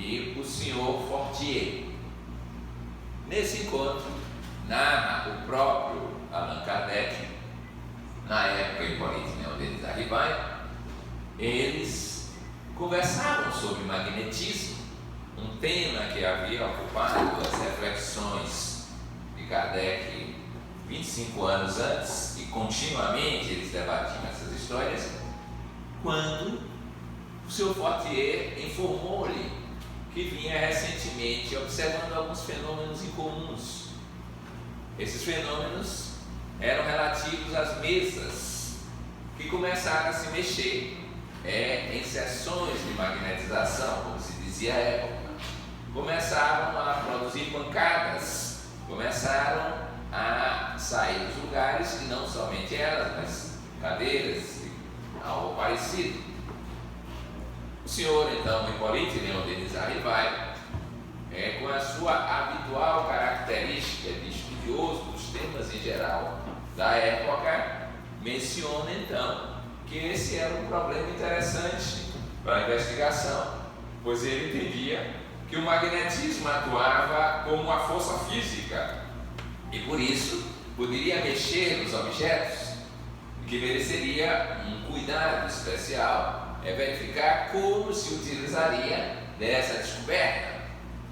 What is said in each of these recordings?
e o senhor Fortier. Nesse encontro, narra o próprio Allan Kardec, na época Hippolyte Léon Denis Arribay, eles conversavam sobre magnetismo, um tema que havia ocupado as reflexões de Kardec 25 anos antes, e continuamente eles debatiam essas histórias, quando o Sr. Fortier informou-lhe que vinha recentemente observando alguns fenômenos incomuns. Esses fenômenos eram relativos às mesas que começaram a se mexer em sessões de magnetização, como se dizia à época. Começaram a produzir pancadas, começaram a sair dos lugares, e não somente elas, mas cadeiras, algo parecido. O senhor, então, Hippolyte Léon Denis Arribay, com a sua habitual característica de estudioso dos temas em geral da época, menciona então que esse era um problema interessante para a investigação, pois ele entendia que o magnetismo atuava como uma força física e por isso poderia mexer nos objetos, que mereceria um cuidado especial verificar como se utilizaria dessa descoberta.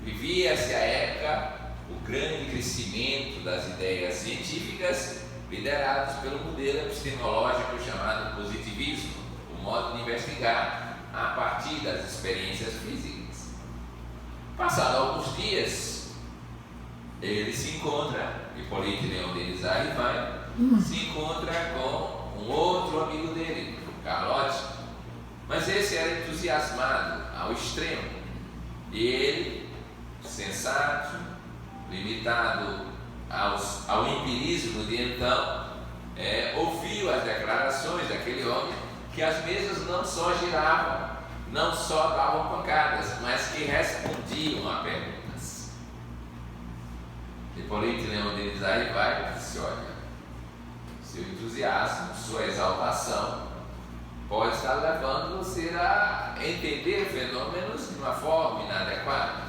Vivia-se à época o grande crescimento das ideias científicas liderados pelo modelo epistemológico chamado positivismo, o modo de investigar a partir das experiências físicas. Passados alguns dias, ele se encontra, Hippolyte Léon Denis Arribay, se encontra com um outro amigo dele, Carlotti, mas esse era entusiasmado ao extremo, e ele, sensato, limitado ao empirismo de então, ouviu as declarações daquele homem que as mesas não só giravam, não só davam pancadas, mas que respondiam a perguntas. Hippolyte Léon Denis Arribay disse: olha, seu entusiasmo, sua exaltação pode estar levando você a entender fenômenos de uma forma inadequada.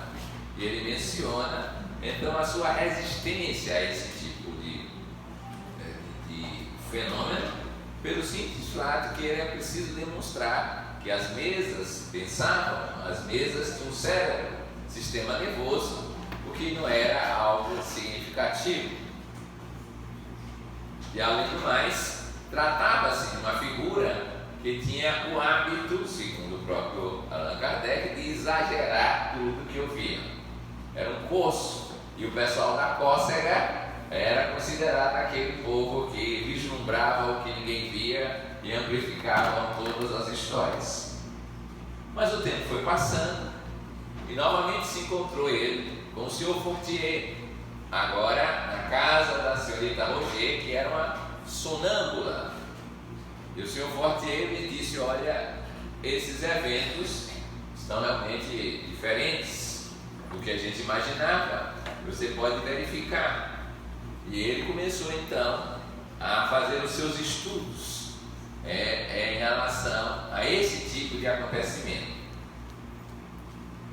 E ele menciona então a sua resistência a esse tipo de fenômeno, pelo simples fato que ele é preciso demonstrar que as mesas pensavam, as mesas tinham um cérebro, sistema nervoso, o que não era algo significativo. E além do mais, tratava-se de uma figura que tinha o hábito, segundo o próprio Allan Kardec, de exagerar tudo que ouvia. Era um coço, e o pessoal da cócega era considerado aquele povo que vislumbrava o que ninguém via e amplificavam todas as histórias. Mas o tempo foi passando e novamente se encontrou ele com o Sr. Fortier, agora na casa da senhorita Roger, que era uma sonâmbula. E o Sr. Fortier me disse: olha, esses eventos estão realmente diferentes do que a gente imaginava, você pode verificar. E ele começou então a fazer os seus estudos em relação a esse tipo de acontecimento.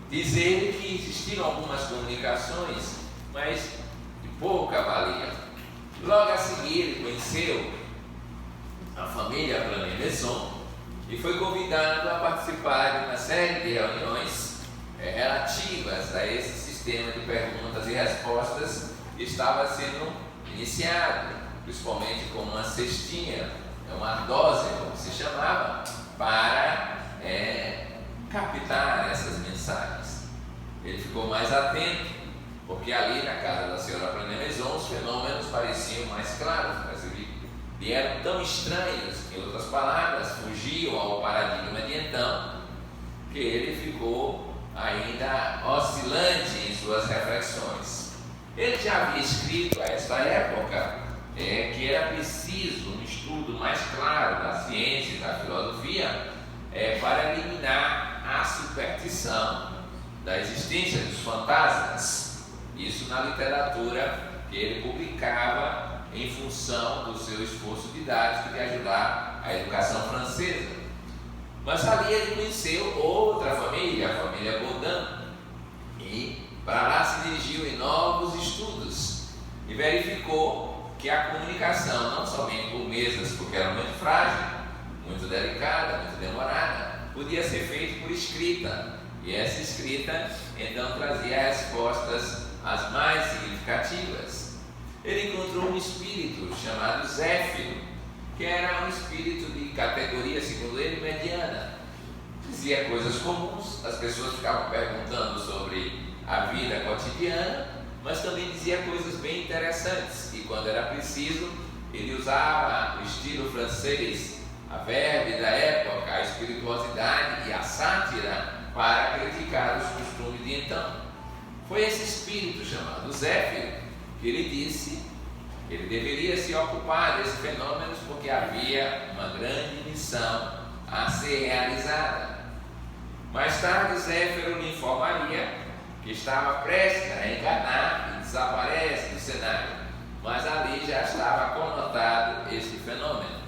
Diz ele que existiram algumas comunicações, mas de pouca valia. Logo a seguir ele conheceu a família Planet-Maison e foi convidado a participar de uma série de reuniões relativas a esse sistema de perguntas e respostas que estava sendo iniciado, principalmente com uma cestinha, uma dose, como se chamava, para captar essas mensagens. Ele ficou mais atento, porque ali na casa da senhora Planet-Maison os fenômenos pareciam mais claros, mas e eram tão estranhos, que, em outras palavras, fugiam ao paradigma de então, que ele ficou ainda oscilante em suas reflexões. Ele já havia escrito a esta época que era preciso um estudo mais claro da ciência e da filosofia para eliminar a superstição da existência dos fantasmas. Isso na literatura que ele publicava em função do seu esforço didático de ajudar a educação francesa. Mas ali ele conheceu outra família, a família Baudin, Para lá se dirigiu em novos estudos e verificou que a comunicação, não somente por mesas, porque era muito frágil, muito delicada, muito demorada, podia ser feita por escrita. E essa escrita então trazia respostas as mais significativas. Ele encontrou um espírito chamado Zéfiro, que era um espírito de categoria, segundo ele, mediana. Dizia coisas comuns, as pessoas ficavam perguntando sobre a vida cotidiana, mas também dizia coisas bem interessantes. E quando era preciso, ele usava o estilo francês, a verve da época, a espirituosidade e a sátira para criticar os costumes de então. Foi esse espírito chamado Zéfiro que ele disse que ele deveria se ocupar desses fenômenos porque havia uma grande missão a ser realizada. Mais tarde, Zéfiro lhe informaria que estava prestes a enganar e desaparece do cenário, mas ali já estava conotado este fenômeno.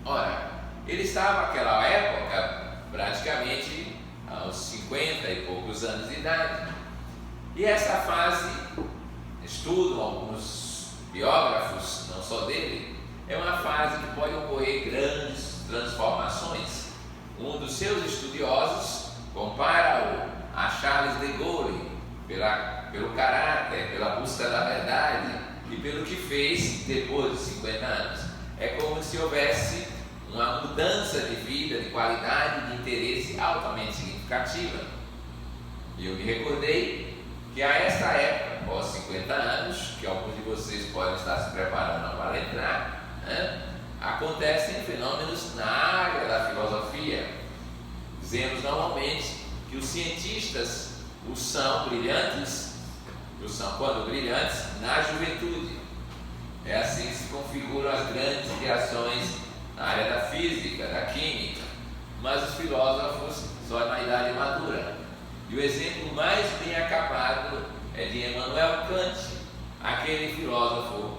Ora, ele estava naquela época praticamente aos 50 e poucos anos de idade, e essa fase, estudam alguns biógrafos, não só dele, é uma fase que pode ocorrer grandes transformações. Um dos seus estudiosos compara-o a Charles de Gaulle pelo caráter, pela busca da verdade e pelo que fez depois de 50 anos. É como se houvesse uma mudança de vida, de qualidade, de interesse altamente significativa. E eu me recordei que a esta época, após 50 anos, que alguns de vocês podem estar se preparando para entrar, acontecem fenômenos na área da filosofia. Dizemos normalmente que os cientistas são brilhantes, quando brilhantes, na juventude. É assim que se configuram as grandes criações na área da física, da química, mas os filósofos só na idade madura. E o exemplo mais bem acabado é de Immanuel Kant, aquele filósofo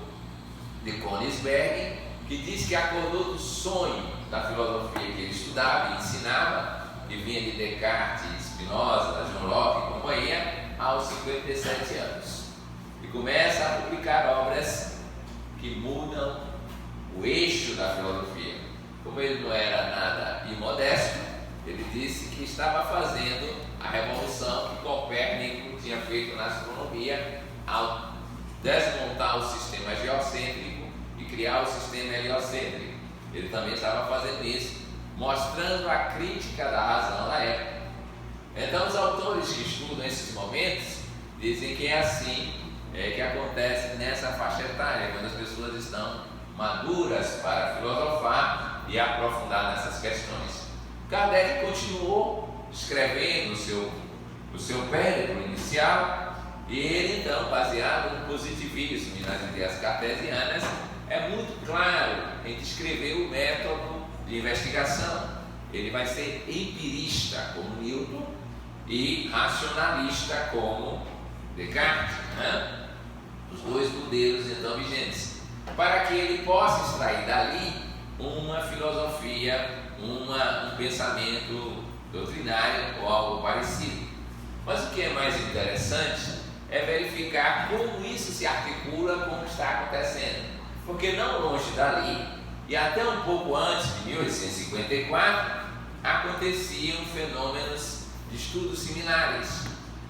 de Königsberg, que diz que acordou do sonho da filosofia que ele estudava e ensinava, que vinha de Descartes, Spinoza, da John Locke e companhia, aos 57 anos. E começa a publicar obras que mudam o eixo da filosofia. Como ele não era nada imodesto, ele disse que estava fazendo a revolução que Copérnico tinha feito na astronomia ao desmontar o sistema geocêntrico e criar o sistema heliocêntrico. Ele também estava fazendo isso, mostrando a crítica da razão da época. Então, os autores que estudam esses momentos dizem que é assim que acontece nessa faixa etária, quando as pessoas estão maduras para filosofar e aprofundar nessas questões. Kardec continuou escrevendo o seu périplo inicial, e ele então, baseado no positivismo e nas ideias cartesianas, é muito claro em descrever o método de investigação. Ele vai ser empirista como Newton e racionalista como Descartes, os dois modelos então vigentes, para que ele possa extrair dali uma filosofia, um pensamento doutrinário ou algo parecido. Mas o que é mais interessante é verificar como isso se articula, como está acontecendo, porque não longe dali e até um pouco antes de 1854 aconteciam fenômenos de estudos similares.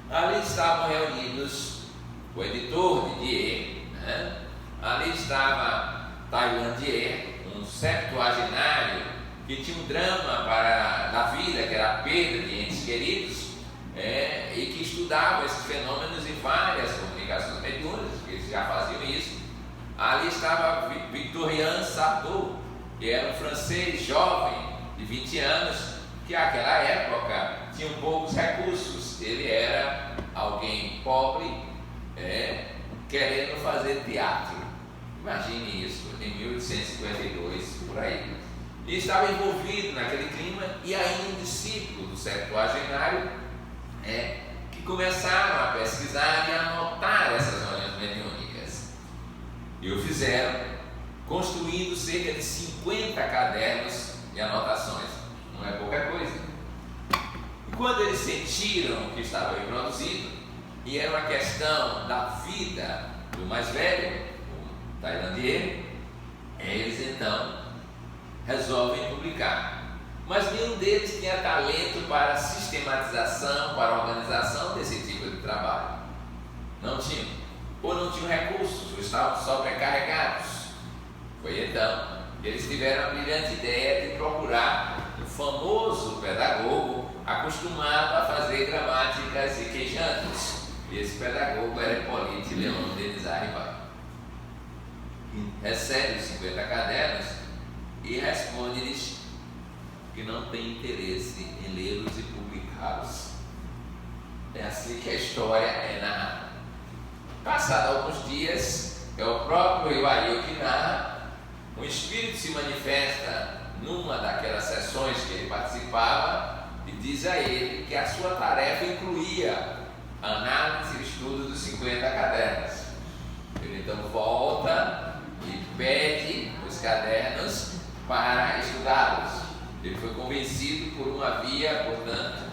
Ali estavam reunidos o editor Didier, ali estava Taillandier, um septuagenário que tinha um drama da vida, que era a perda de entes queridos, e que estudava esses fenômenos em várias comunicações mediúnicas, que eles já faziam isso. Ali estava Victorien Sardou, que era um francês jovem, de 20 anos, que naquela época tinha poucos recursos. Ele era alguém pobre, querendo fazer teatro. Imagine isso, em 1852, por aí. E estava envolvido naquele clima, e ainda um discípulo do septuagenário, que começaram a pesquisar e a anotar essas reuniões mediúnicas. E o fizeram, construindo cerca de 50 cadernos de anotações. Não é pouca coisa. E quando eles sentiram que estava bem produzido, e era uma questão da vida do mais velho, o tailandês. Eles então resolvem publicar, mas nenhum deles tinha talento para a sistematização, para a organização desse tipo de trabalho. Não tinham, ou não tinham recursos, ou estavam sobrecarregados. Foi então que eles tiveram a brilhante ideia de procurar um famoso pedagogo acostumado a fazer gramáticas e quejantes. E esse pedagogo era Hippolyte Léon Denis Arribas. Recebe os 50 cadernos e responde-lhes que não tem interesse em lê-los e publicá-los. É assim que a história é narrada. Passados alguns dias, é o próprio Iwaio que narra. Um espírito se manifesta numa daquelas sessões que ele participava e diz a ele que a sua tarefa incluía a análise e estudo dos 50 cadernos. Ele então volta e pede os cadernos para estudá-los. Ele foi convencido por uma via, portanto,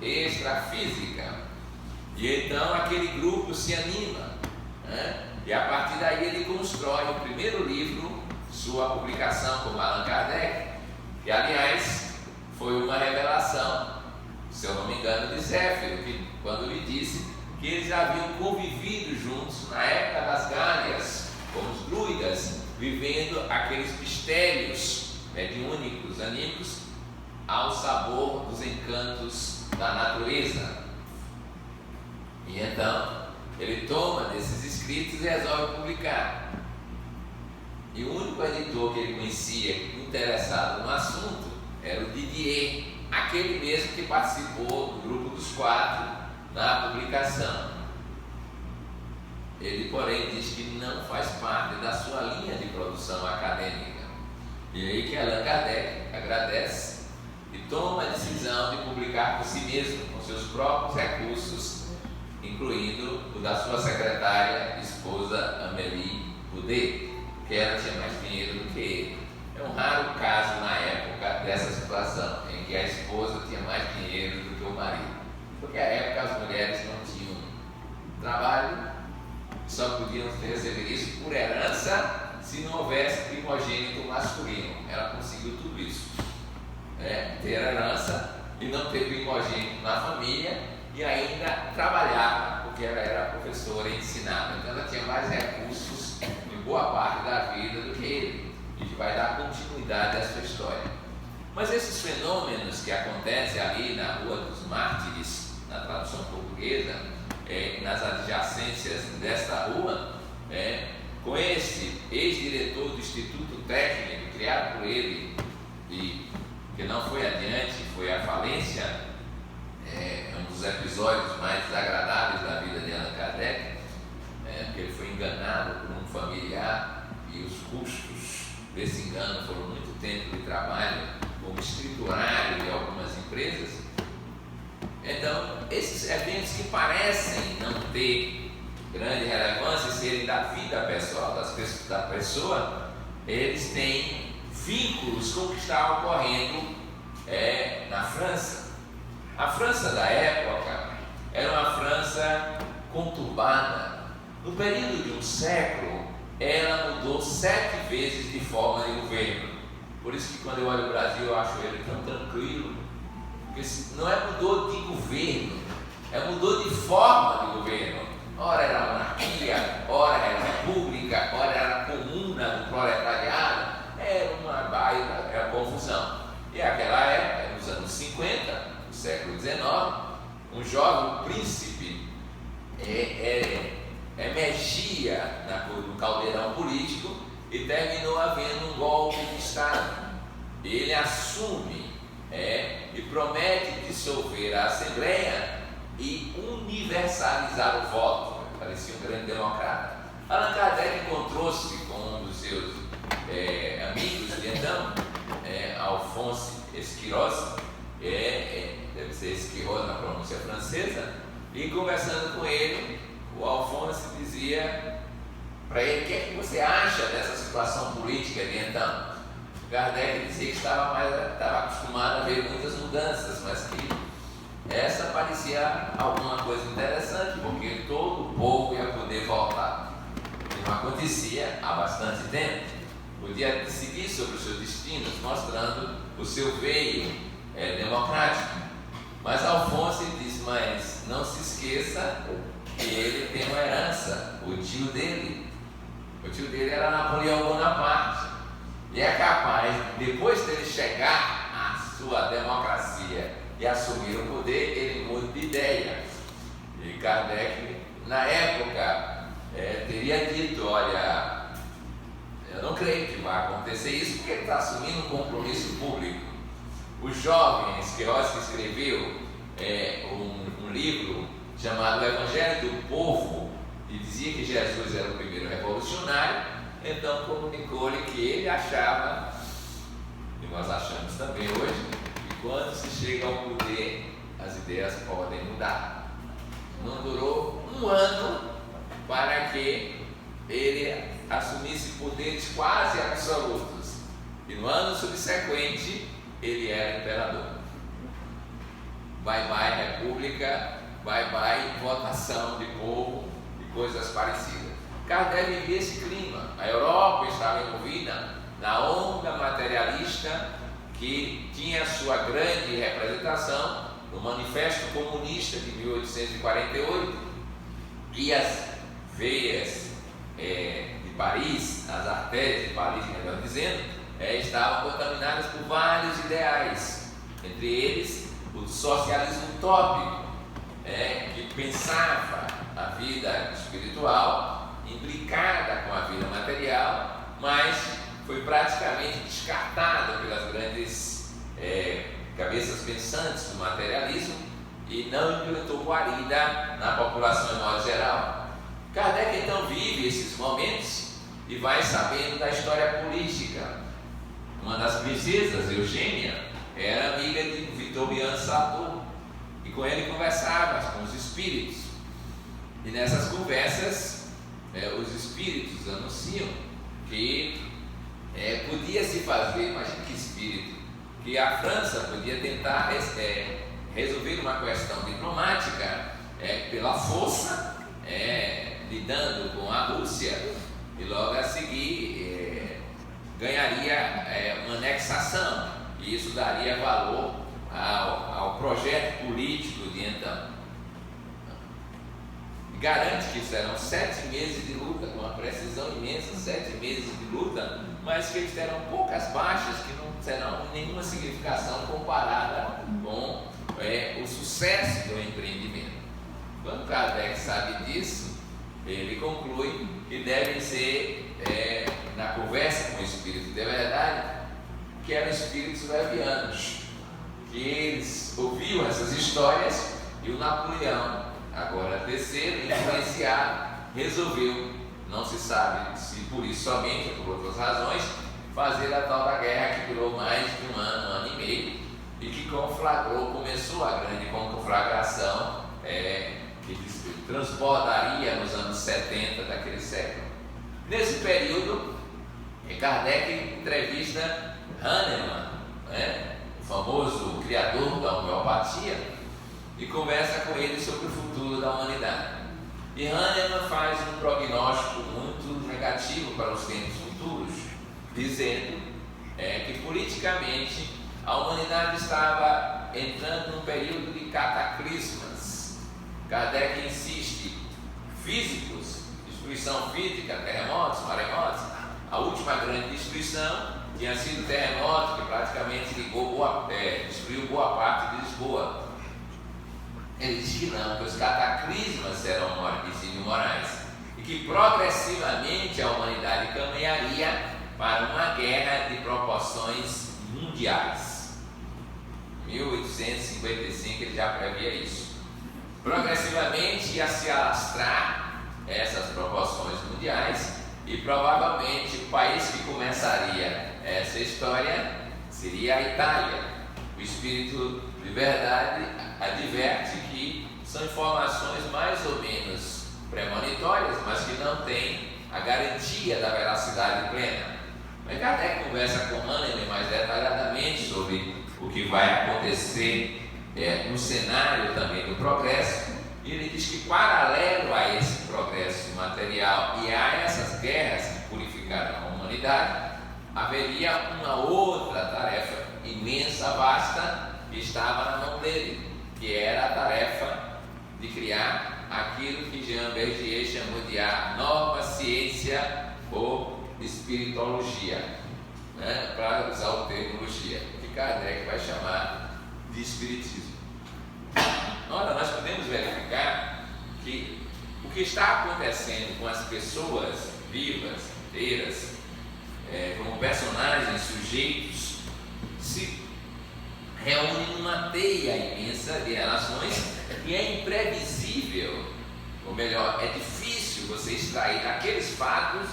extrafísica. E então aquele grupo se anima, né? E a partir daí ele constrói o primeiro livro, sua publicação como Allan Kardec, que aliás foi uma revelação, se eu não me engano, de Zéfiro, que quando lhe disse que eles haviam convivido juntos na época das Gálias, como os druidas, vivendo aqueles mistérios mediúnicos, anímicos, ao sabor dos encantos da natureza. E então ele toma desses escritos e resolve publicar. E o único editor que ele conhecia interessado no assunto era o Didier, aquele mesmo que participou do grupo dos 4 na publicação. Ele, porém, diz que não faz parte da sua linha de produção acadêmica. E aí que Allan Kardec agradece e toma a decisão de publicar por si mesmo, com seus próprios recursos, incluindo o da sua secretária, esposa Amélie Boudet, que ela tinha mais dinheiro do que ele. É um raro caso na época dessa situação, em que a esposa tinha mais dinheiro do que o marido. Porque na época as mulheres não tinham trabalho, só podiam receber isso por herança se não houvesse primogênito masculino. Ela conseguiu tudo isso, ter herança e não ter primogênito na família, e ainda trabalhava, porque ela era professora e ensinava. Então ela tinha mais recursos em boa parte da vida do que ele, e que vai dar continuidade à sua história. Mas esses fenômenos que acontecem ali na Rua dos Mártires, na tradução portuguesa, nas adjacências desta rua, com esse ex-diretor do Instituto Técnico, criado por ele, e que não foi adiante, foi a falência, um dos episódios mais desagradáveis da vida de Allan Kardec, porque ele foi enganado por um familiar, e os custos desse engano foram muito tempo de trabalho como escriturário de algumas empresas. Então, esses eventos que parecem não ter grande relevância, serem da vida pessoal da pessoa, eles têm vínculos com o que está ocorrendo na França. A França da época era uma França conturbada. No período de um século, ela mudou 7 vezes de forma de governo. Por isso que quando eu olho o Brasil, eu acho ele tão tranquilo. Porque não mudou de governo, mudou de forma de governo. Ora era monarquia, ora era república, ora era comuna do proletariado. Era uma baita, era confusão. E naquela época, nos anos 50, do século XIX, um jovem príncipe emergia no caldeirão político e terminou havendo um golpe de Estado. Ele assume e promete dissolver a Assembleia e universalizar o voto. Parecia um grande democrata. Allan Kardec encontrou-se com um dos seus amigos de então, Alphonse Esquiroz, deve ser Esquiroz na pronúncia francesa, e conversando com ele, o Alphonse dizia para ele: o que é que você acha dessa situação política de então? Kardec dizia que estava acostumado a ver muitas mudanças, mas que essa parecia alguma coisa interessante, porque todo o povo ia poder votar. E não acontecia há bastante tempo. Podia decidir sobre os seus destinos, mostrando o seu veio democrático. Mas Alfonso disse: mas não se esqueça que ele tem uma herança, o tio dele. O tio dele era Napoleão Bonaparte. E é capaz, depois dele chegar à sua democracia e assumir o poder, ele muda de ideia. E Kardec, na época, teria dito: olha, eu não creio que vai acontecer isso, porque ele está assumindo um compromisso público. Os jovens, Queiroz escreveu um livro chamado Evangelho do Povo, e dizia que Jesus era o primeiro revolucionário. Então comunicou-lhe que ele achava, e nós achamos também hoje, que quando se chega ao poder, as ideias podem mudar. Não durou um ano para que ele assumisse poderes quase absolutos, e no ano subsequente ele era imperador. Bye bye república, bye bye votação de povo e coisas parecidas. Kardec vivia esse clima. A Europa estava envolvida na onda materialista, que tinha sua grande representação no Manifesto Comunista de 1848, e as veias de Paris, as artérias de Paris, melhor dizendo, estavam contaminadas por vários ideais, entre eles o socialismo utópico, que pensava a vida espiritual implicada com a vida material, mas foi praticamente descartada pelas grandes cabeças pensantes do materialismo e não implantou guarida na população em modo geral. Kardec então vive esses momentos e vai sabendo da história política. Uma das princesas, Eugênia, era amiga de Vitoriano Sartor, e com ele conversava com os espíritos, e nessas conversas os espíritos anunciam que podia se fazer, imagina que espírito, que a França podia tentar resolver uma questão diplomática pela força, lidando com a Rússia, e logo a seguir ganharia uma anexação, e isso daria valor ao projeto político de então. Garante que serão 7 meses de luta, com uma precisão imensa, 7 meses de luta, mas que eles terão poucas baixas, que não terão nenhuma significação comparada com o sucesso do empreendimento. Quando Kardec sabe disso, ele conclui que devem ser, na conversa com o espírito de verdade, que eram espíritos levianos, que eles ouviam essas histórias, e o Napoleão, agora terceiro, influenciado, resolveu, não se sabe se por isso somente ou por outras razões, fazer a tal da guerra, que durou mais de um ano e meio, e que começou a grande conflagração, que transbordaria nos anos 70 daquele século. Nesse período, Kardec entrevista Hahnemann, o famoso criador da homeopatia, e conversa com ele sobre o futuro da humanidade. E Hahnemann faz um prognóstico muito negativo para os tempos futuros, dizendo que politicamente a humanidade estava entrando num período de cataclismas. Kardec insiste: físicos, destruição física, terremotos, maremotos. A última grande destruição tinha sido o terremoto, que praticamente destruiu boa parte de Lisboa. Ele diz que não, que os cataclismas serão morais, e que progressivamente a humanidade caminharia para uma guerra de proporções mundiais. 1855 ele já previa isso. Progressivamente ia se alastrar essas proporções mundiais, e provavelmente o país que começaria essa história seria a Itália. O espírito de verdade adverte que são informações mais ou menos premonitórias, mas que não têm a garantia da veracidade plena. Mas Kardec conversa com Hahnemann mais detalhadamente sobre o que vai acontecer no cenário também do progresso. E ele diz que, paralelo a esse progresso material e a essas guerras que purificaram a humanidade, haveria uma outra tarefa imensa, vasta, que estava na mão dele, que era a tarefa de criar aquilo que Jean Bergier chamou de a nova ciência ou espiritologia, né? Para usar o termo logia, que Kardec vai chamar de espiritismo. Ora, nós podemos verificar que o que está acontecendo com as pessoas vivas, inteiras, como personagens, sujeitos, se reúne numa teia imensa de relações e é imprevisível, ou melhor, é difícil você extrair daqueles fatos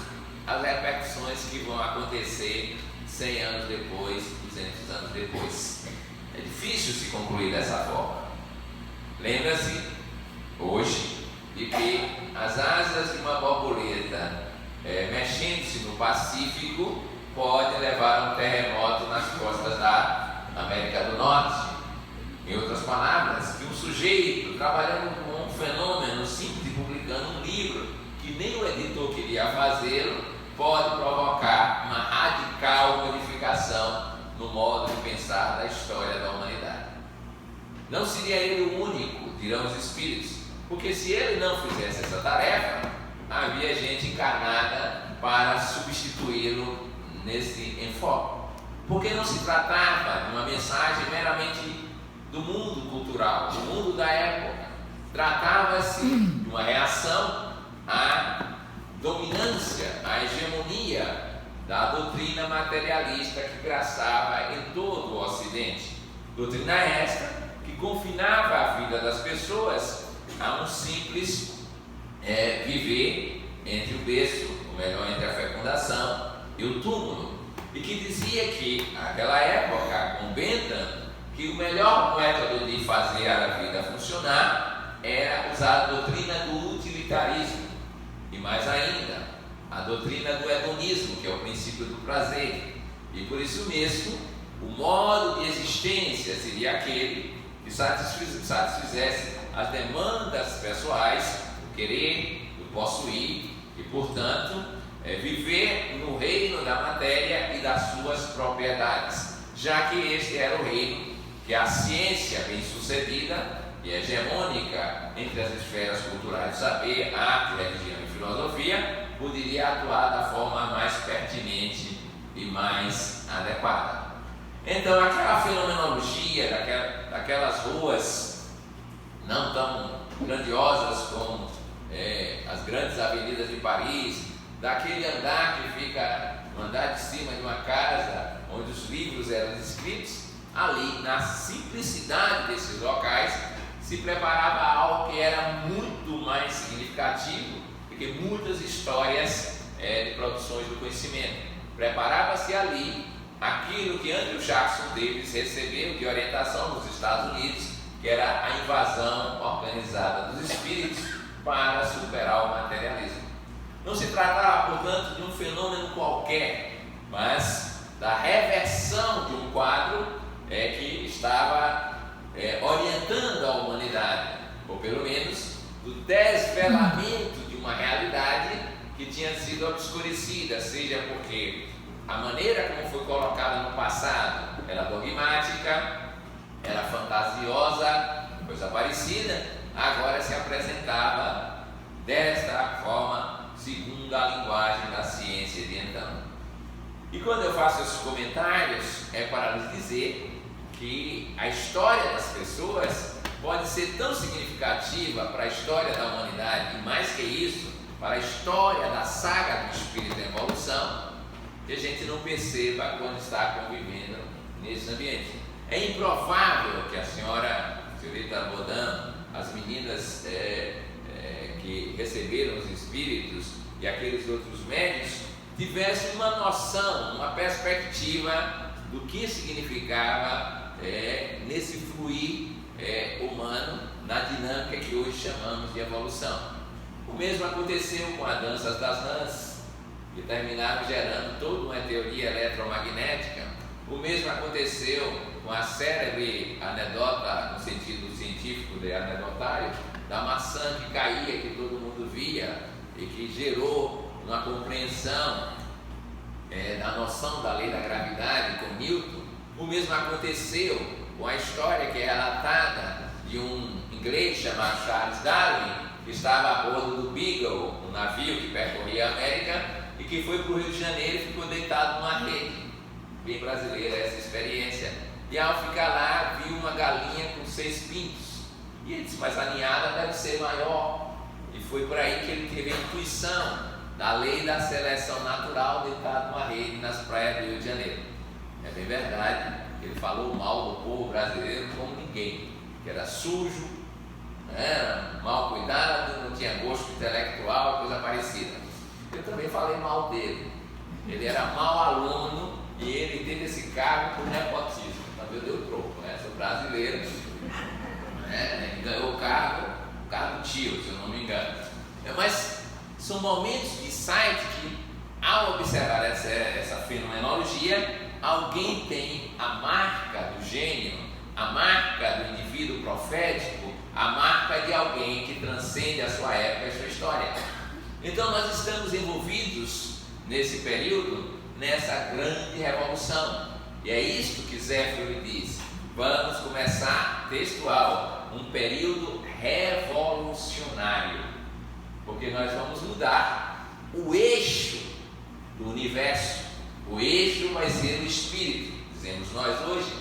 as repercussões que vão acontecer 100 anos depois, 200 anos depois. É difícil se concluir dessa forma. Lembra-se hoje de que as asas de uma borboleta mexendo-se no Pacífico pode levar a um terremoto nas costas da América do Norte. Em outras palavras, que um sujeito trabalhando com um fenômeno simples, publicando um livro que nem o editor queria fazê-lo, pode provocar uma radical modificação no modo de pensar da história da humanidade. Não seria ele o único, dirão os espíritos, porque se ele não fizesse essa tarefa, havia gente encarnada para substituí-lo nesse enfoque. Porque não se tratava de uma mensagem meramente do mundo cultural, do mundo da época. Tratava-se de uma reação à dominância, à hegemonia da doutrina materialista que graçava em todo o Ocidente. Doutrina esta que confinava a vida das pessoas a um simples viver entre o berço, ou melhor, entre a fecundação e o túmulo, e que dizia que, naquela época, com Bentham, que o melhor método de fazer a vida funcionar era usar a doutrina do utilitarismo, e mais ainda, a doutrina do hedonismo, que é o princípio do prazer. E por isso mesmo, o modo de existência seria aquele que satisfizesse as demandas pessoais, do querer, do possuir, e portanto, viver no reino da matéria e das suas propriedades, já que este era o reino que a ciência bem-sucedida e hegemônica entre as esferas culturais do saber, arte, religião e filosofia, poderia atuar da forma mais pertinente e mais adequada. Então, aquela fenomenologia daquelas ruas não tão grandiosas como as grandes avenidas de Paris, daquele andar que fica no andar de cima de uma casa onde os livros eram escritos, ali na simplicidade desses locais se preparava algo que era muito mais significativo do que muitas histórias de produções do conhecimento. Preparava-se ali aquilo que Andrew Jackson Davis recebeu de orientação nos Estados Unidos, que era a invasão organizada dos espíritos para superar o materialismo. Não se tratava, portanto, de um fenômeno qualquer, mas da reversão de um quadro que estava orientando a humanidade, ou pelo menos do desvelamento de uma realidade que tinha sido obscurecida, seja porque a maneira como foi colocada no passado era dogmática, era fantasiosa, coisa parecida, agora se apresentava desta forma, segundo a linguagem da ciência de então. E quando eu faço esses comentários, é para lhes dizer que a história das pessoas pode ser tão significativa para a história da humanidade, e mais que isso, para a história da saga do Espírito em Evolução, que a gente não perceba quando está convivendo nesse ambiente. É improvável que a senhorita Baudin, as meninas que receberam os espíritos e aqueles outros médios, tivessem uma noção, uma perspectiva do que significava nesse fluir humano na dinâmica que hoje chamamos de evolução. O mesmo aconteceu com as danças das rãs, que terminaram gerando toda uma teoria eletromagnética. O mesmo aconteceu com a célebre anedota no sentido sentido científico de anedotário, da maçã que caía, que todo mundo via, e que gerou uma compreensão da noção da lei da gravidade com Newton. O mesmo aconteceu com a história que é relatada de um inglês chamado Charles Darwin, que estava a bordo do Beagle, um navio que percorria a América, e que foi para o Rio de Janeiro e ficou deitado numa rede. Bem brasileira essa experiência. E ao ficar lá, viu uma galinha com 6 pintos. E ele disse, mas a ninhada deve ser maior. E foi por aí que ele teve a intuição da lei da seleção natural, deitado numa rede nas praias do Rio de Janeiro. É bem verdade, ele falou mal do povo brasileiro como ninguém, que era sujo, era mal cuidado, não tinha gosto intelectual, coisa parecida. Eu também falei mal dele. Ele era mau aluno e ele teve esse cargo por nepotismo. Então eu dei o troco, né? Sou brasileiro, né? Ele ganhou o cargo tio, se eu não me engano. Mas são momentos de insight que, ao observar essa fenomenologia, alguém tem a marca do gênio, a marca do indivíduo profético, a marca de alguém que transcende a sua época e a sua história. Então nós estamos envolvidos nesse período, nessa grande revolução. E é isto que Zéfiro diz. Vamos começar, textual, um período revolucionário. Porque nós vamos mudar o eixo do universo. O eixo vai ser o espírito, dizemos nós hoje.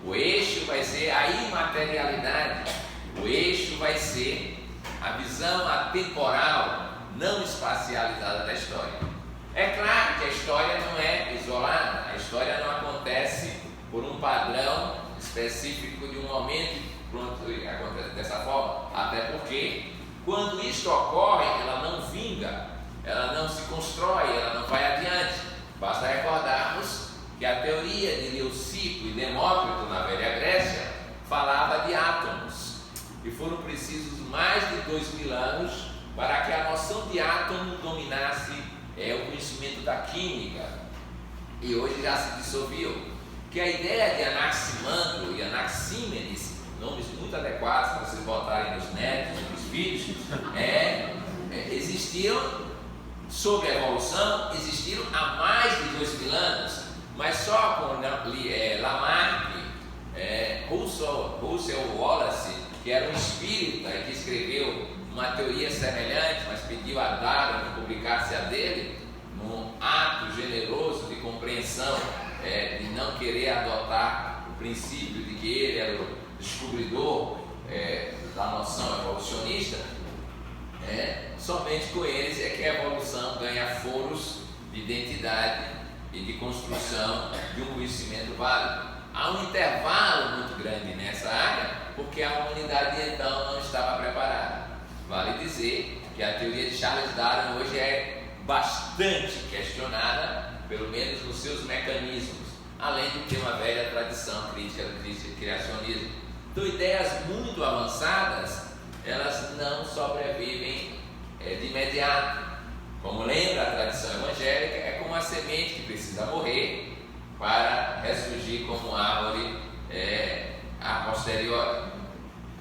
O eixo vai ser a imaterialidade. O eixo vai ser a visão atemporal, não espacializada da história. É claro que a história não é isolada, a história não acontece por um padrão específico de um momento, pronto, acontece dessa forma, até porque quando isto ocorre, ela não vinga, ela não se constrói, ela não vai adiante. Basta recordarmos que a teoria de Leucipo e Demócrito na Velha Grécia falava de átomos, e foram precisos mais de 2000 anos para que a noção de átomo dominasse o conhecimento da química, e hoje já se dissolveu. Que a ideia de Anaximandro e Anaxímenes, nomes muito adequados para vocês botarem nos netos, nos vídeos, existiram sobre a evolução, existiram há mais de 2000 anos, mas só com Lamarck, Russell Wallace, que era um espírita e que escreveu uma teoria semelhante, mas pediu a Darwin que publicasse a dele, num ato generoso de compreensão, de não querer adotar o princípio de que ele era o descobridor da noção evolucionista. Somente com eles é que a evolução ganha foros de identidade e de construção de um conhecimento válido. Há um intervalo muito grande nessa área, porque a humanidade então não estava preparada. Vale dizer que a teoria de Charles Darwin hoje é bastante questionada, pelo menos nos seus mecanismos, além de ter uma velha tradição crítica do criacionismo. Então, ideias muito avançadas, elas não sobrevivem de imediato. Como lembra a tradição evangélica, é como uma semente que precisa morrer para ressurgir como árvore a posteriori.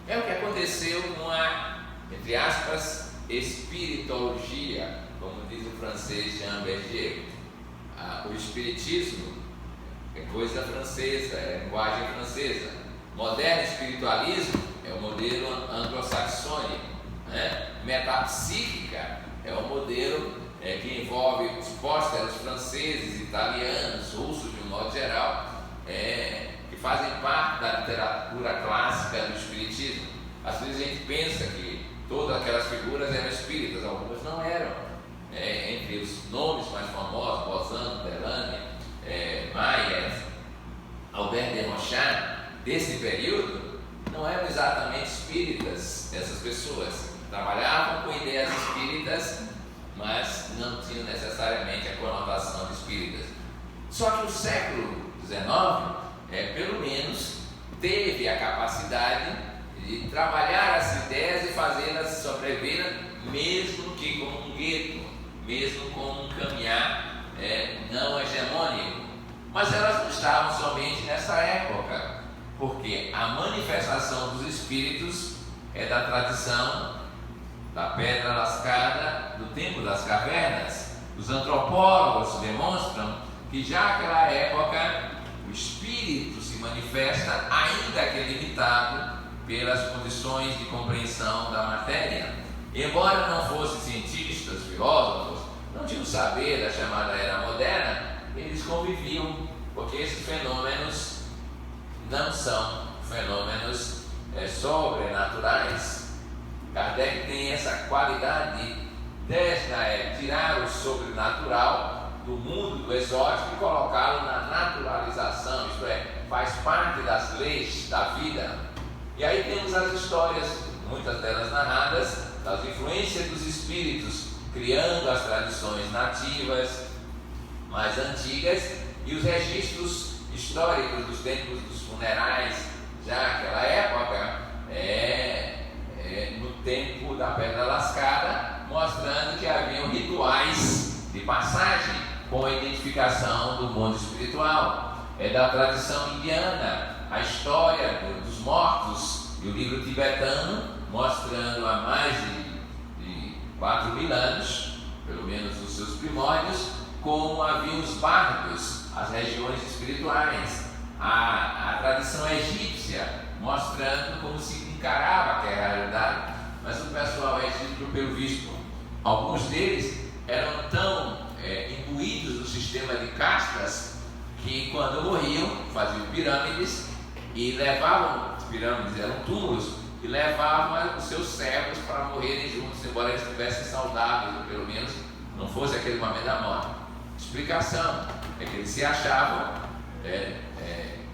É o que aconteceu com a, entre aspas, espiritologia, como diz o francês Jean Berger. O espiritismo é coisa francesa, é linguagem francesa. Moderno espiritualismo é o modelo anglo-saxônico, Metapsíquica é o modelo que envolve os pósteros franceses, italianos, russos de um modo geral, que fazem parte da literatura clássica do espiritismo. Às vezes a gente pensa que todas aquelas figuras eram espíritas, algumas não eram. Entre os nomes mais famosos, Bozano, Delane, Maia, Albert de Rochard, desse período, não eram exatamente espíritas. Essas pessoas trabalhavam com ideias espíritas, mas não tinham necessariamente a conotação de espíritas. Só que o século XIX, pelo menos, teve a capacidade de trabalhar as ideias e fazê-las sobreviver, mesmo que como um gueto, mesmo como um caminhar não hegemônico. Mas elas não estavam somente nessa época. porque a manifestação dos espíritos é da tradição da pedra lascada do tempo das cavernas. Os antropólogos demonstram que já naquela época o espírito se manifesta, ainda que limitado pelas condições de compreensão da matéria. Embora não fossem cientistas, filósofos, não tinham saber da chamada era moderna, eles conviviam, porque esses fenômenos não são fenômenos sobrenaturais. Kardec tem essa qualidade de tirar o sobrenatural do mundo do exótico e colocá-lo na naturalização, isto é, faz parte das leis da vida. E aí temos as histórias, muitas delas narradas, das influências dos espíritos, criando as tradições nativas mais antigas e os registros históricos dos tempos dos funerais, já naquela época, no tempo da Pedra Lascada, mostrando que haviam rituais de passagem com a identificação do mundo espiritual. É da tradição indiana a história dos mortos e o livro tibetano, mostrando há mais de 4.000 anos, pelo menos os seus primórdios, como haviam os bardos, as regiões espirituais. A tradição egípcia, mostrando como se encarava aquela realidade. Mas o pessoal egípcio, pelo visto, alguns deles eram tão imbuídos no sistema de castas que quando morriam, faziam pirâmides e levavam, as pirâmides eram túmulos, e levavam os seus servos para morrerem juntos, embora eles estivessem saudáveis, ou pelo menos não fosse aquele momento da morte. Explicação é que eles se achavam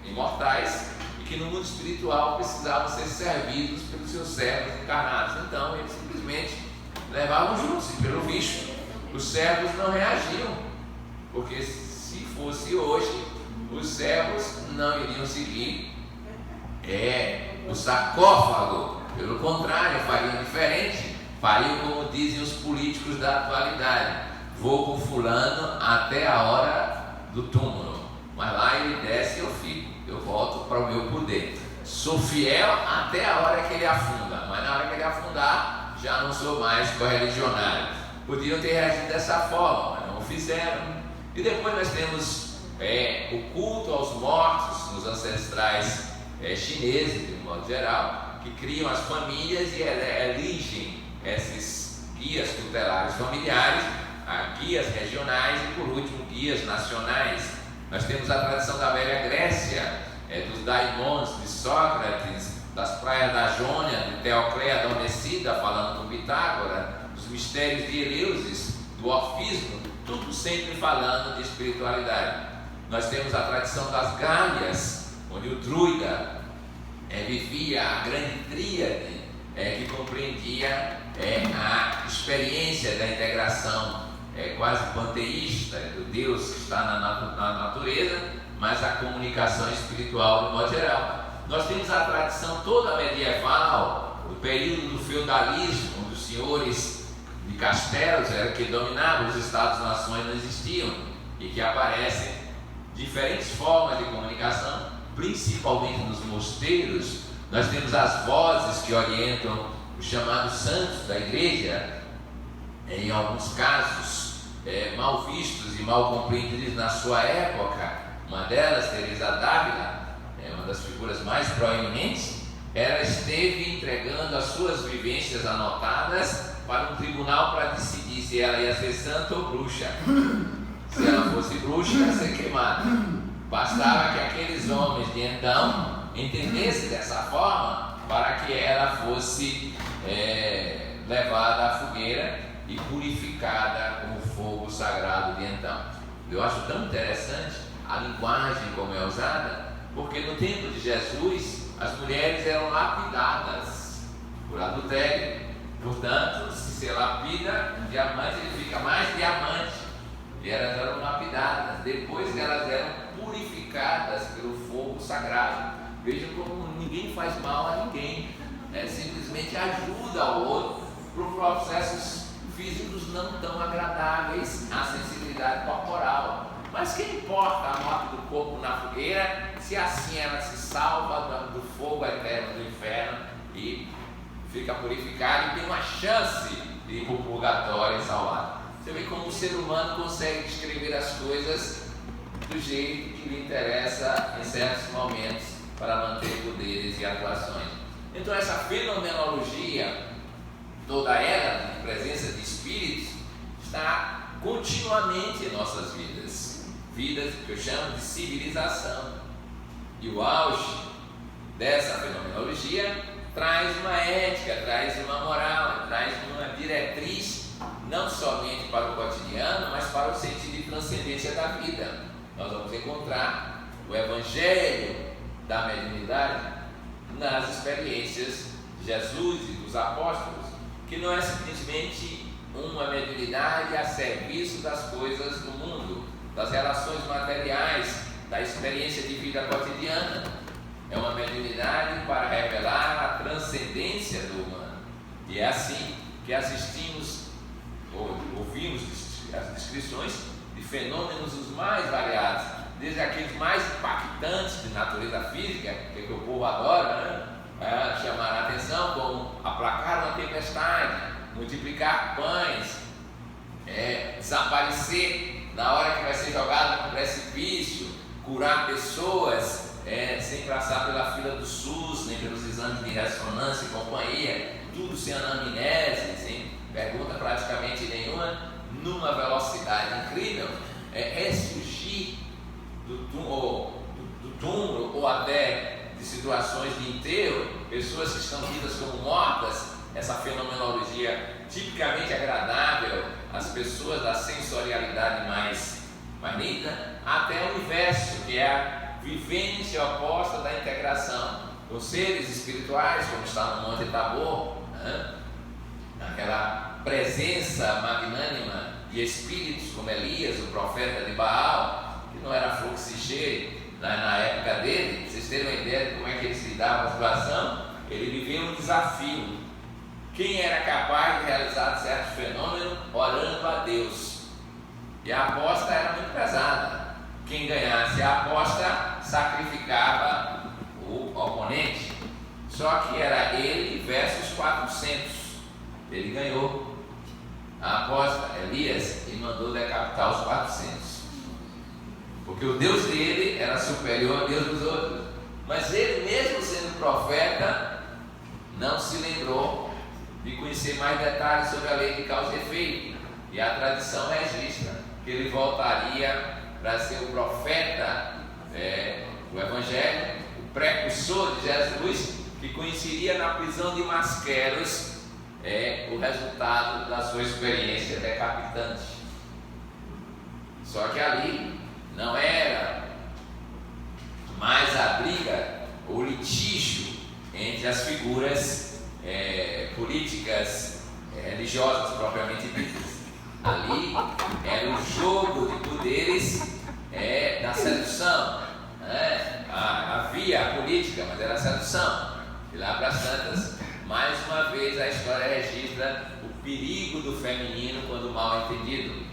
imortais e que no mundo espiritual precisavam ser servidos pelos seus servos encarnados. Então eles simplesmente levavam juntos, e pelo visto os servos não reagiam, porque se fosse hoje, os servos não iriam seguir o sarcófago, pelo contrário, fariam diferente, fariam como dizem os políticos da atualidade: vou com fulano até a hora do túmulo, mas lá ele desce e eu fico, eu volto para o meu poder, sou fiel até a hora que ele afunda, mas na hora que ele afundar, já não sou mais correligionário. Podiam ter reagido dessa forma, mas não o fizeram. E depois nós temos o culto aos mortos nos ancestrais chineses, de um modo geral, que criam as famílias e elegem esses guias tutelares familiares, guias regionais e, por último, guias nacionais. Nós temos a tradição da velha Grécia, dos daimons de Sócrates, das praias da Jônia, de Teocleia Adormecida, falando com Pitágora, dos mistérios de Eleusis, do Orfismo, tudo sempre falando de espiritualidade. Nós temos a tradição das Gálias, onde o druida vivia a grande tríade, que compreendia a experiência da integração quase panteísta do Deus que está na natureza, mas a comunicação espiritual de modo geral. Nós temos a tradição toda medieval, do período do feudalismo, onde os senhores de castelos eram que dominavam, os estados-nações não existiam, e que aparecem diferentes formas de comunicação, principalmente nos mosteiros. Nós temos as vozes que orientam os chamados santos da igreja, em alguns casos mal vistos e mal compreendidos na sua época. Uma delas, Teresa d'Ávila, uma das figuras mais proeminentes, ela esteve entregando as suas vivências anotadas para um tribunal para decidir se ela ia ser santa ou bruxa. Se ela fosse bruxa, ia ser queimada. Bastava que aqueles homens de então entendessem dessa forma para que ela fosse levada à fogueira e purificada com o fogo sagrado de então. Eu acho tão interessante a linguagem como é usada, porque no tempo de Jesus as mulheres eram lapidadas por adultério. Portanto, se se lapida um diamante, ele fica mais diamante. E elas eram lapidadas, depois que elas eram purificadas pelo fogo sagrado. Vejam como ninguém faz mal a ninguém, simplesmente ajuda ao outro por processos físicos não tão agradáveis à sensibilidade corporal. Mas que importa a morte do corpo na fogueira se assim ela se salva do fogo eterno do inferno e fica purificada e tem uma chance de ir para o purgatório e salvar. Você vê como o ser humano consegue descrever as coisas do jeito que lhe interessa em certos momentos para manter poderes e atuações. Então essa fenomenologia, toda ela, de presença de espíritos, está continuamente em nossas vidas, vidas que eu chamo de civilização. E o auge dessa fenomenologia traz uma ética, traz uma moral, traz uma diretriz, não somente para o cotidiano, mas para o sentido de transcendência da vida. Nós vamos encontrar o evangelho da mediunidade nas experiências de Jesus e dos apóstolos, que não é simplesmente uma mediunidade a serviço das coisas do mundo, das relações materiais, da experiência de vida cotidiana. É uma mediunidade para revelar a transcendência do humano. E é assim que assistimos, ou ouvimos as descrições de fenômenos os mais variados, desde aqueles mais impactantes de natureza física, que o povo adora, chamar a atenção, como aplacar uma tempestade, multiplicar pães, desaparecer na hora que vai ser jogado no precipício, curar pessoas sem passar pela fila do SUS, nem pelos exames de ressonância e companhia, tudo sem anamnese, sem pergunta praticamente nenhuma, numa velocidade incrível. Ressurgir do túmulo ou até de situações de enterro, pessoas que estão tidas como mortas, essa fenomenologia tipicamente agradável às pessoas da sensorialidade mais nítida, até o inverso, que é a vivência oposta da integração com seres espirituais, como está no Monte Tabor, aquela presença magnânima de espíritos como Elias, o profeta de Baal, que não era fluxicheiro na época dele. Vocês terem uma ideia de como é que ele se lidava com a situação, ele viveu um desafio. Quem era capaz de realizar certo fenômeno orando a Deus? E a aposta era muito pesada. Quem ganhasse a aposta sacrificava o oponente. Só que era ele versus 400. Ele ganhou a aposta, Elias, e mandou decapitar os 400. Porque o Deus dele era superior ao Deus dos outros. Mas ele, mesmo sendo profeta, não se lembrou de conhecer mais detalhes sobre a lei de causa e efeito. E a tradição registra que ele voltaria para ser o profeta do Evangelho, o precursor de Jesus, que conheceria na prisão de Masqueros o resultado da sua experiência decapitante. Só que ali não era mais a briga ou litígio entre as figuras políticas, religiosas propriamente ditas. Ali era o jogo de poderes da sedução. Havia a política, mas era a sedução. E lá para as tantas, mais uma vez a história registra o perigo do feminino quando mal entendido.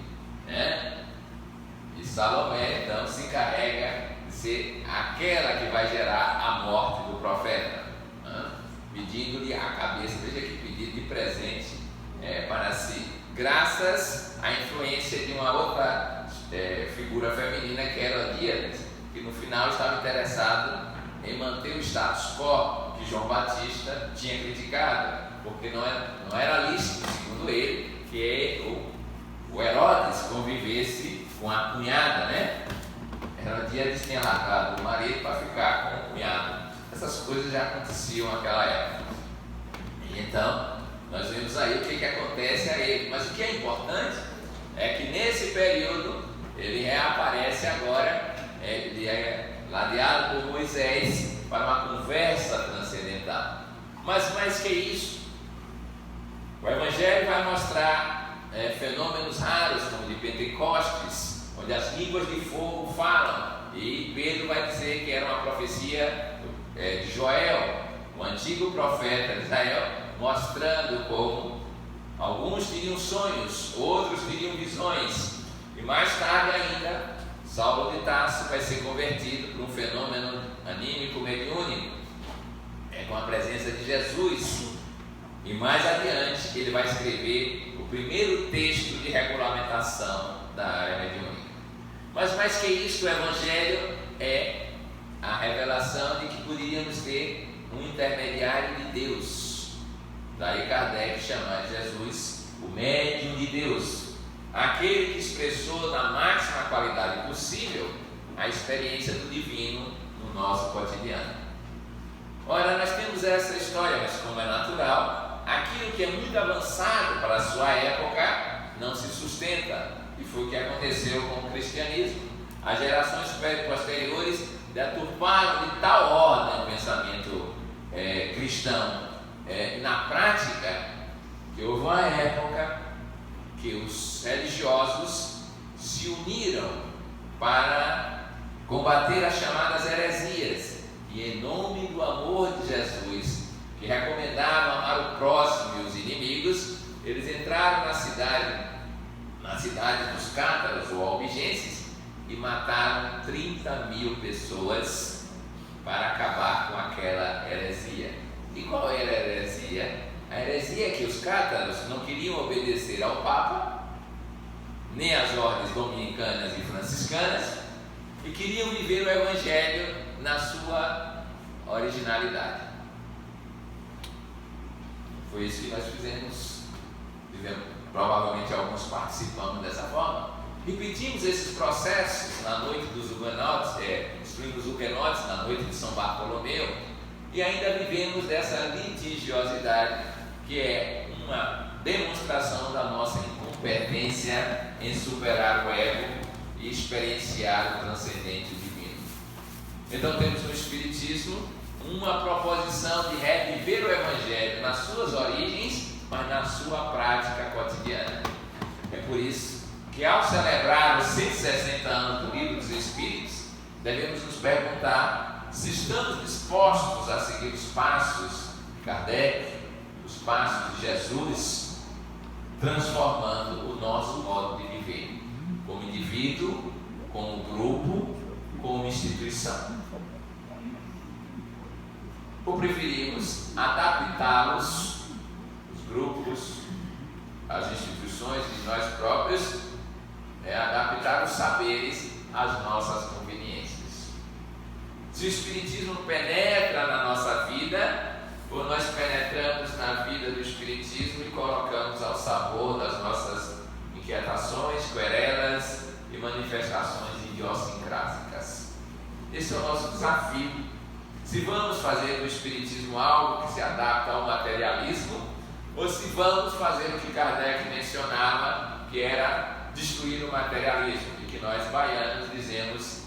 E Salomé então se encarrega de ser aquela que vai gerar a morte do profeta, pedindo-lhe a cabeça. Veja que pedido de presente para si, graças à influência de uma outra figura feminina, que era Herodíades, que no final estava interessado em manter o status quo que João Batista tinha criticado, porque não era lícito, segundo ele, que o Herodes convivesse com a cunhada, Herodíades tinha largado o marido para ficar com o cunhado. Essas coisas já aconteciam naquela época. E então, nós vemos aí o que acontece a ele. Mas o que é importante é que nesse período ele reaparece agora, ele é ladeado por Moisés para uma conversa transcendental. Mas mais que isso, o Evangelho vai mostrar fenômenos raros, como de Pentecostes, onde as línguas de fogo falam, e Pedro vai dizer que era uma profecia de Joel, o antigo profeta de Israel, mostrando como alguns teriam sonhos, outros teriam visões, e mais tarde ainda Saulo de Tarso vai ser convertido por um fenômeno anímico mediúnico, com a presença de Jesus. E mais adiante ele vai escrever o primeiro texto de regulamentação da área mediúnica. Mas mais que isso, o Evangelho é a revelação de que poderíamos ter um intermediário de Deus. Daí Kardec chamar Jesus o médium de Deus, aquele que expressou na máxima qualidade possível a experiência do divino no nosso cotidiano. Ora, nós temos essa história, mas como é natural, aquilo que é muito avançado para a sua época não se sustenta, e foi o que aconteceu com o cristianismo. As gerações posteriores deturparam de tal ordem o pensamento cristão, na prática, que houve uma época que os religiosos se uniram para combater as chamadas heresias, e em nome do amor de Jesus, que recomendava amar o próximo e os inimigos, eles entraram na cidade dos cátaros ou albigenses e mataram 30.000 pessoas para acabar com aquela heresia. E qual era a heresia? A heresia é que os cátaros não queriam obedecer ao Papa, nem às ordens dominicanas e franciscanas, e queriam viver o Evangelho na sua originalidade. Foi isso que nós fizemos. Provavelmente alguns participamos dessa forma. Repetimos esses processos na noite dos huguenotes, destruindo os huguenotes, na noite de São Bartolomeu, e ainda vivemos dessa litigiosidade, que é uma demonstração da nossa incompetência em superar o ego e experienciar o transcendente divino. Então temos no Espiritismo uma proposição de reviver o Evangelho nas suas origens, mas na sua prática cotidiana. É por isso que, ao celebrar os 160 anos do Livro dos Espíritos, devemos nos perguntar se estamos dispostos a seguir os passos de Kardec, os passos de Jesus, transformando o nosso modo de viver, como indivíduo, como grupo, como instituição. Ou preferimos adaptá-los, os grupos, as instituições e nós próprios, adaptar os saberes às nossas conveniências. Se o Espiritismo penetra na nossa vida, ou nós penetramos na vida do Espiritismo e colocamos ao sabor das nossas inquietações, querelas e manifestações idiosincrásicas. Esse é o nosso desafio. Se vamos fazer do Espiritismo algo que se adapta ao materialismo, ou se vamos fazer o que Kardec mencionava, que era destruir o materialismo, e que nós baianos dizemos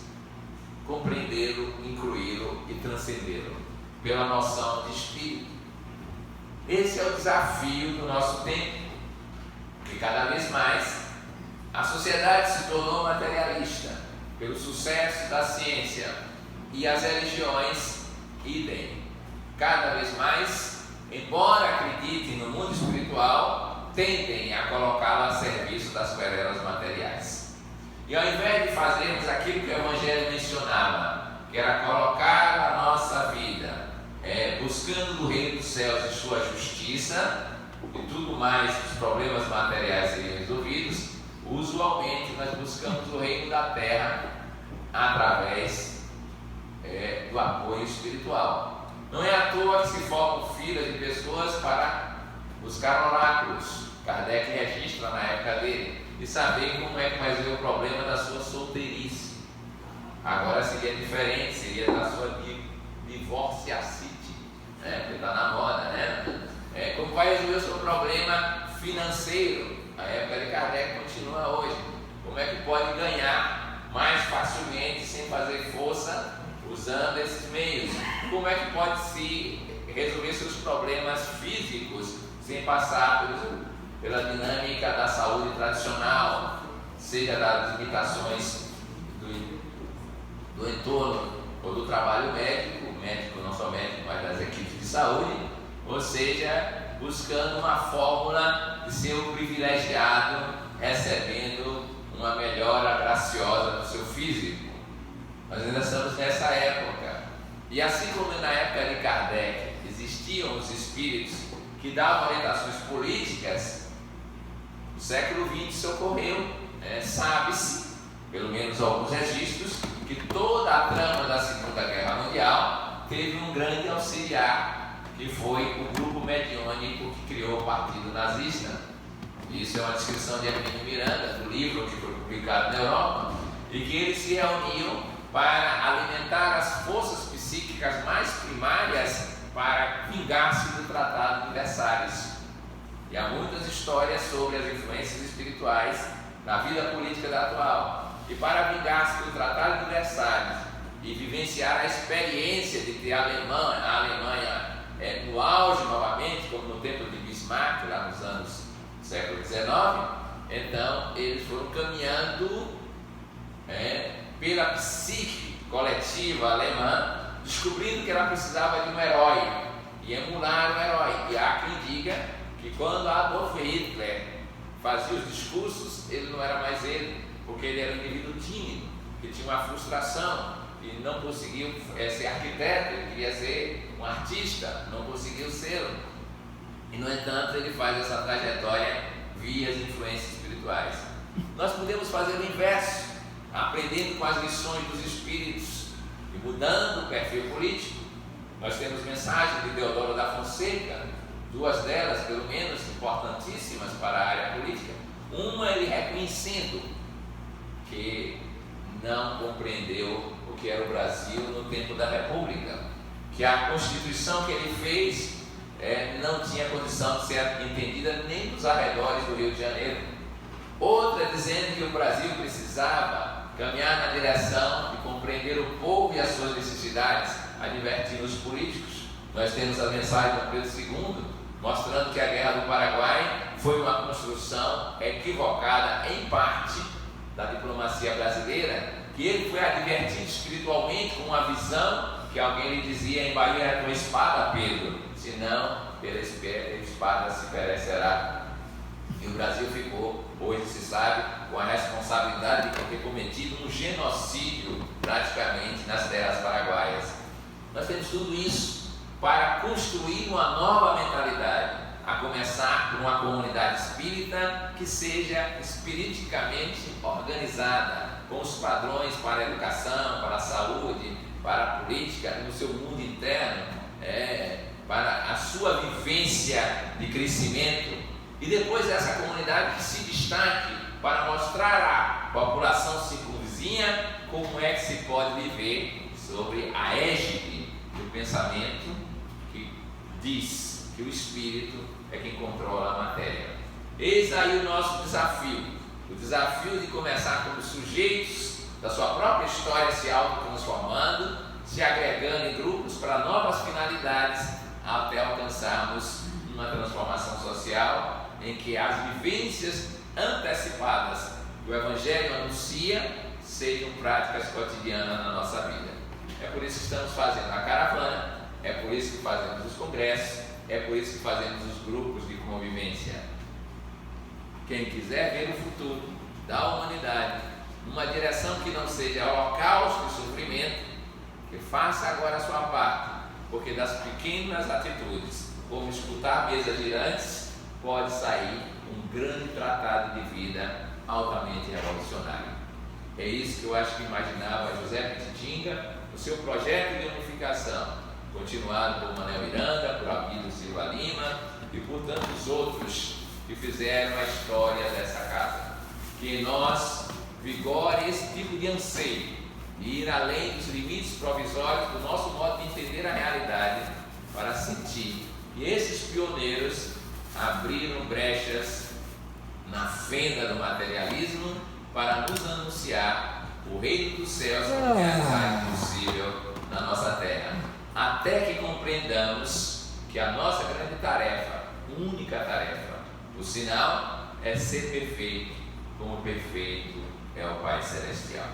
compreendê-lo, incluí-lo e transcendê-lo pela noção de espírito. Esse é o desafio do nosso tempo, e cada vez mais a sociedade se tornou materialista pelo sucesso da ciência, e as religiões idem. Cada vez mais, embora acreditem no mundo espiritual, tendem a colocá-lo a serviço das querelas materiais. E ao invés de fazermos aquilo que o Evangelho mencionava, que era colocar a nossa vida buscando no reino dos céus e sua justiça, e tudo mais, os problemas materiais seriam resolvidos, usualmente nós buscamos o reino da terra através do apoio espiritual. Não é à toa que se formam filas de pessoas para buscar oráculos. Kardec registra na época dele e saber como é que vai ser o problema da sua solteirice. Agora seria diferente, seria da sua divorciacite, porque está na moda, né? Como vai resolver o seu problema financeiro? A época de Kardec continua hoje. Como é que pode ganhar mais facilmente sem fazer força usando esses meios? Como é que pode se resolver seus problemas físicos sem passar pela dinâmica da saúde tradicional, seja das limitações do entorno ou do trabalho médico, não só médico, mas das equipes de saúde, ou seja, buscando uma fórmula de ser um privilegiado recebendo uma melhora graciosa do seu físico. Nós ainda estamos nessa época. E assim como na época de Kardec existiam os espíritos que davam orientações políticas, no século XX isso ocorreu. Sabe-se, pelo menos alguns registros, que toda a trama da Segunda Guerra Mundial teve um grande auxiliar, que foi o grupo mediúnico que criou o Partido Nazista. Isso é uma descrição de Hermínio Miranda, do livro que foi publicado na Europa, e que eles se reuniam para alimentar as forças psíquicas mais primárias para vingar-se do Tratado de Versalhes. E há muitas histórias sobre as influências espirituais na vida política da atual. E para vingar-se do Tratado de Versalhes e vivenciar a experiência de ter a Alemanha no auge novamente, como no tempo de Bismarck, lá nos anos do século XIX, então eles foram caminhando pela psique coletiva alemã, descobrindo que ela precisava de um herói e emularam o herói. E há quem diga que quando Adolf Hitler fazia os discursos, ele não era mais ele, porque ele era um indivíduo tímido, que tinha uma frustração e não conseguiu ser arquiteto, ele queria ser um artista, não conseguiu ser. E no entanto ele faz essa trajetória via as influências espirituais. Nós podemos fazer o inverso, aprendendo com as lições dos espíritos e mudando o perfil político. Nós temos mensagens de Deodoro da Fonseca, duas delas pelo menos importantíssimas para a área política. Uma, ele reconhecendo que não compreendeu o que era o Brasil no tempo da República, que a Constituição que ele fez não tinha condição de ser entendida nem nos arredores do Rio de Janeiro. Outra dizendo que o Brasil precisava caminhar na direção de compreender o povo e as suas necessidades, advertindo os políticos. Nós temos a mensagem de Pedro II, mostrando que a Guerra do Paraguai foi uma construção equivocada, em parte, da diplomacia brasileira, que ele foi advertido espiritualmente com uma visão que alguém lhe dizia: em Bahia é tua espada, Pedro, senão pela espada se perecerá. E o Brasil ficou, hoje se sabe, com a responsabilidade de ter cometido um genocídio praticamente nas terras paraguaias. Nós temos tudo isso para construir uma nova mentalidade, a começar por uma comunidade espírita que seja espiriticamente organizada, com os padrões para a educação, para a saúde, para a política, no seu mundo interno, para a sua vivência de crescimento. E depois essa comunidade que se destaque para mostrar à população circunvizinha como é que se pode viver sobre a égide do pensamento que diz que o espírito é quem controla a matéria. Eis aí o nosso desafio, o desafio de começar como sujeitos da sua própria história, se autotransformando, se agregando em grupos para novas finalidades, até alcançarmos uma transformação social em que as vivências antecipadas que o Evangelho anuncia sejam práticas cotidianas na nossa vida. É por isso que estamos fazendo a caravana, é por isso que fazemos os congressos, é por isso que fazemos os grupos de convivência. Quem quiser ver o futuro da humanidade numa direção que não seja holocausto e sofrimento, que faça agora a sua parte, porque das pequenas atitudes, como escutar mesas girantes, pode sair um grande tratado de vida altamente revolucionário. É isso que eu acho que imaginava José Pititinga no seu projeto de unificação, continuado por Manuel Miranda, por Abílio Silva Lima e por tantos outros que fizeram a história dessa casa. Que em nós vigore esse tipo de anseio e ir além dos limites provisórios do nosso modo de entender a realidade, para sentir que esses pioneiros abriram brechas na fenda do materialismo para nos anunciar o reino dos céus como realidade possível na nossa terra, até que compreendamos que a nossa grande tarefa, única tarefa, o sinal é ser perfeito, como perfeito é o Pai Celestial.